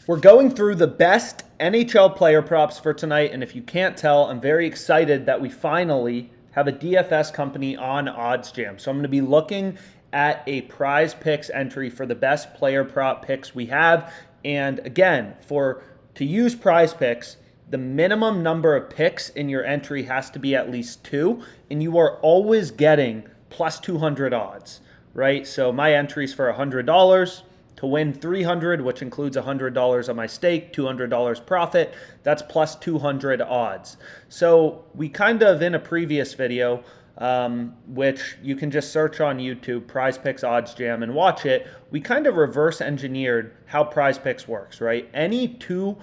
We're going through the best NHL player props for tonight, and if you can't tell, I'm very excited that we finally have a DFS company on OddsJam. So I'm going to be looking at a PrizePicks entry for the best player prop picks we have. And again, to use PrizePicks, the minimum number of picks in your entry has to be at least 2, and you are always getting plus 200 odds, right? So my entry's for $100 to win 300, which includes $100 on my stake, $200 profit. That's plus 200 odds. So we kind of, in a previous video, which you can just search on YouTube, PrizePicks OddsJam, and watch it, we kind of reverse engineered how PrizePicks works, right? Any two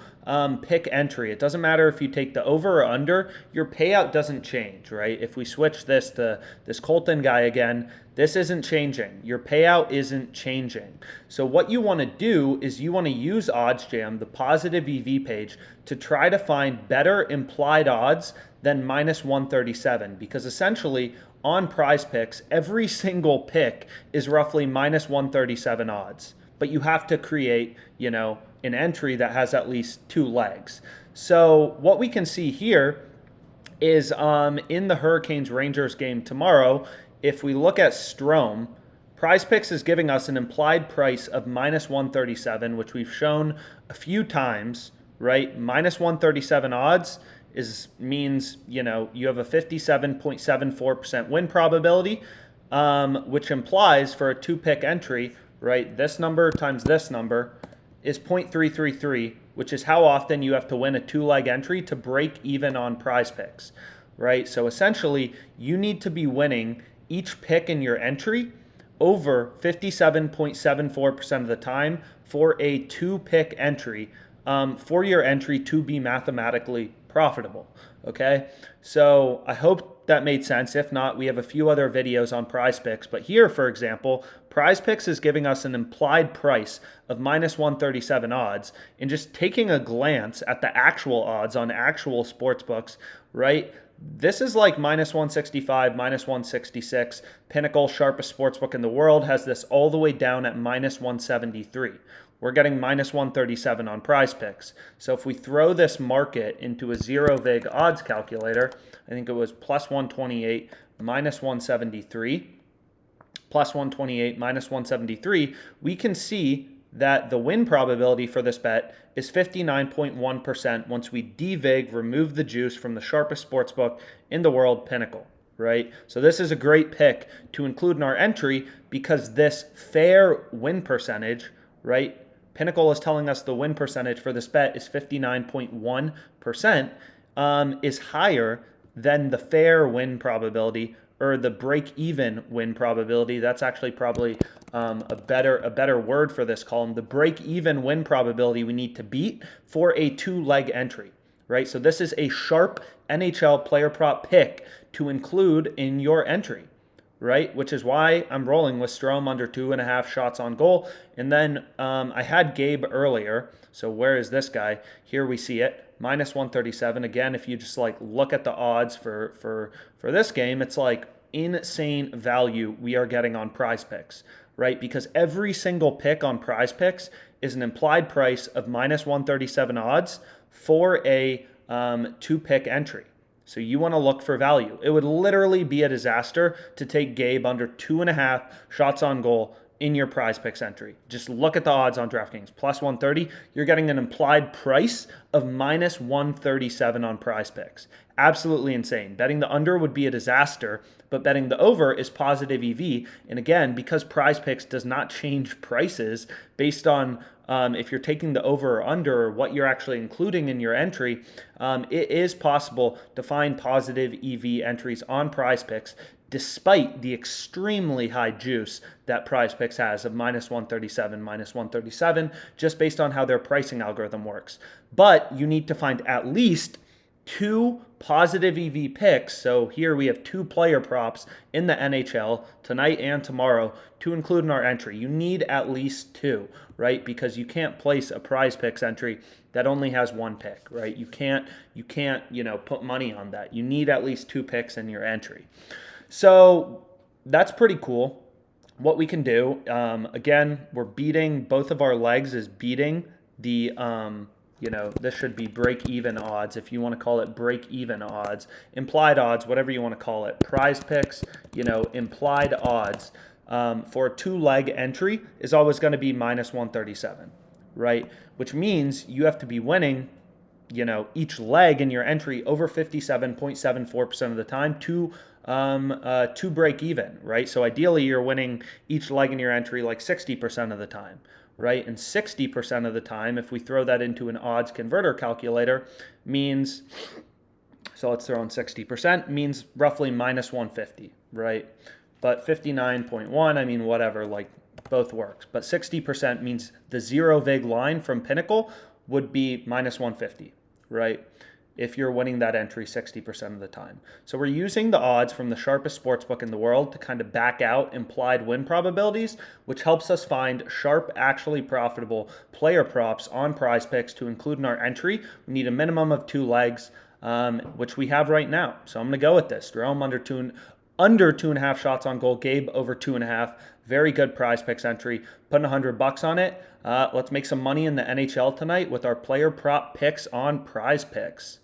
pick entry, it doesn't matter if you take the over or under, your payout doesn't change, right? If we switch this to this Colton guy again, this isn't changing. Your payout isn't changing. So what you want to do is you want to use OddsJam, the positive EV page, to try to find better implied odds than minus 137, because essentially on PrizePicks, every single pick is roughly minus 137 odds. But you have to create, an entry that has at least 2 legs. So what we can see here is in the Hurricanes-Rangers game tomorrow, if we look at Strome, PrizePicks is giving us an implied price of minus 137, which we've shown a few times, right? Minus 137 odds means you have a 57.74% win probability, which implies for a 2-pick entry, right? This number times this number is 0.333, which is how often you have to win a 2-leg entry to break even on PrizePicks, right? So essentially, you need to be winning each pick in your entry over 57.74% of the time for a 2-pick entry, for your entry to be mathematically profitable. Okay, so I hope that made sense. If not, we have a few other videos on PrizePicks. But here, for example, PrizePicks is giving us an implied price of minus 137 odds. And just taking a glance at the actual odds on actual sports books, right? This is like minus 165, minus 166. Pinnacle, sharpest sportsbook in the world, has this all the way down at minus 173. We're getting minus 137 on PrizePicks. So if we throw this market into a zero vig odds calculator, I think it was plus 128, minus 173, plus 128, minus 173, we can see that the win probability for this bet is 59.1% once we devig, remove the juice from the sharpest sportsbook in the world, Pinnacle, right? So this is a great pick to include in our entry because this fair win percentage, right? Pinnacle is telling us the win percentage for this bet is 59.1%, is higher than the fair win probability or the break-even win probability. That's actually probably a better word for this column. The break-even win probability we need to beat for a 2-leg entry, right? So this is a sharp NHL player prop pick to include in your entry, right? Which is why I'm rolling with Strome under 2.5 shots on goal. And then I had Gabe earlier. So where is this guy? Here we see it, minus 137. Again, if you just look at the odds for this game, it's like insane value we are getting on PrizePicks, right? Because every single pick on PrizePicks is an implied price of minus 137 odds for a 2-pick entry. So you want to look for value. It would literally be a disaster to take Gabe under 2.5 shots on goal in your PrizePicks entry. Just look at the odds on DraftKings. Plus 130, you're getting an implied price of minus 137 on PrizePicks. Absolutely insane. Betting the under would be a disaster, but betting the over is positive EV. And again, because PrizePicks does not change prices based on if you're taking the over or under or what you're actually including in your entry, it is possible to find positive EV entries on PrizePicks despite the extremely high juice that PrizePicks has of minus 137, just based on how their pricing algorithm works. But you need to find at least 2 positive EV picks. So here we have 2 player props in the NHL tonight and tomorrow to include in our entry. You need at least 2, right? Because you can't place a PrizePicks entry that only has 1 pick, right? You can't put money on that. You need at least 2 picks in your entry. So that's pretty cool. What we can do, again, we're beating, both of our legs is beating the this should be break-even odds, if you want to call it break-even odds, implied odds, whatever you want to call it. PrizePicks, implied odds for a 2-leg entry is always going to be minus 137, right? Which means you have to be winning, each leg in your entry over 57.74% of the time to break even, right? So ideally, you're winning each leg in your entry like 60% of the time, right? And 60% of the time, if we throw that into an odds converter calculator, means, so let's throw in 60%, means roughly minus 150, right? But 59.1, I mean, whatever, like both works. But 60% means the zero vig line from Pinnacle would be minus 150, right? If you're winning that entry 60% of the time. So we're using the odds from the sharpest sportsbook in the world to kind of back out implied win probabilities, which helps us find sharp, actually profitable player props on PrizePicks to include in our entry. We need a minimum of 2 legs, which we have right now. So I'm going to go with this. Jerome under 2.5 shots on goal. Gabe over 2.5. Very good PrizePicks entry. Putting $100 on it. Let's make some money in the NHL tonight with our player prop picks on PrizePicks.